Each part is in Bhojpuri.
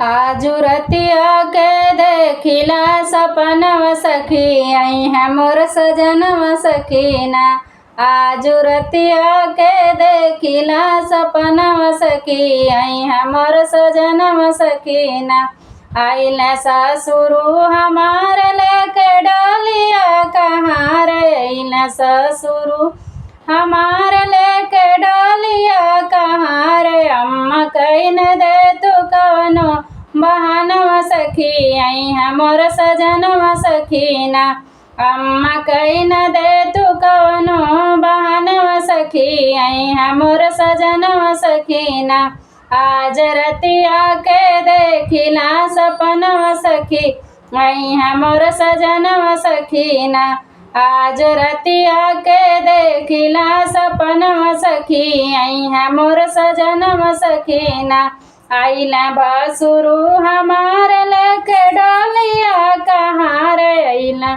आजू रतिया के देखिला सपनवा सखी आई है मोर सजनवा सखीना। आजू रतिया के देखिला सपनवा सखी आई है मोर सजनवा सखीना। आइल ससुरु हमार लेके डोलिया कहाँ रे आइल ससुरु हमार लेके डोलिया कहाँ रे। अम्मा कहीं न दे तू कवनो बहनवा सखी आई है मोर सजनवा सखीना। अम्मा कहीं न दे तू कवनो बहनवा सखी आई है मोर सजनवा सखीना। आज रतिया के देखिला सपनवा सखी आई है मोर सजनवा सखीना। आज रतिया के देखिला सपनवा सखी आई है मोर सजनवा सखीना। आइला भसुरु हमार लेके डोलिया कहाँ रे आइला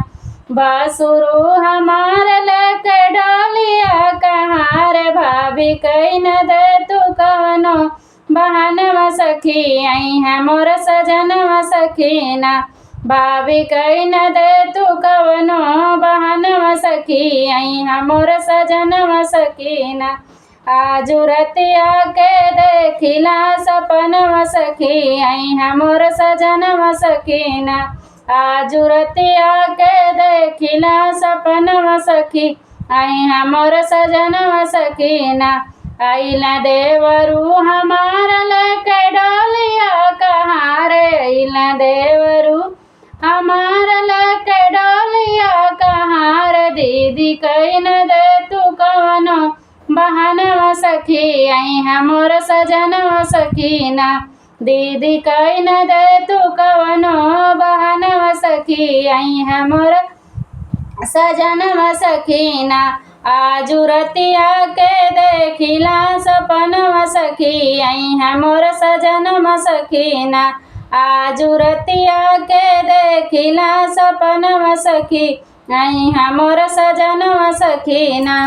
भसुरु हमार लेके डोलिया कहाँ रे। भाभी कहीं न दे तू कवनो बहनवा सखी आई है मोर सजनवा सखीना। भाभी कहीं न दे तू कवनो बहनवा सखी आई है मोर सजनवा सखीना। आजू रतिया के देखिला सपनवा सखी आई है मोर सजनवा सखीना। आजू रतिया के देखिला सपनवा सखी आई है मोर सजनवा सखीना। आइला देवरू हमार लेके डोलिया कहाँ रे आइला देवरू हमार लेके डोलिया कहाँ रे। दीदी कहीं न दे तू कवनो बहनवा सखी आई है मोर सजनवा सखीना। दीदी कहीं न दे तू कवनो बहनवा सखी आई है मोर सजनवा सखीना। आजू रतिया के देखिला सपनवा सखी आई है मोर सजनवा सखीना। आजू रतिया के देखिला सपनवा सखी आई है मोर सजनवा सखीना।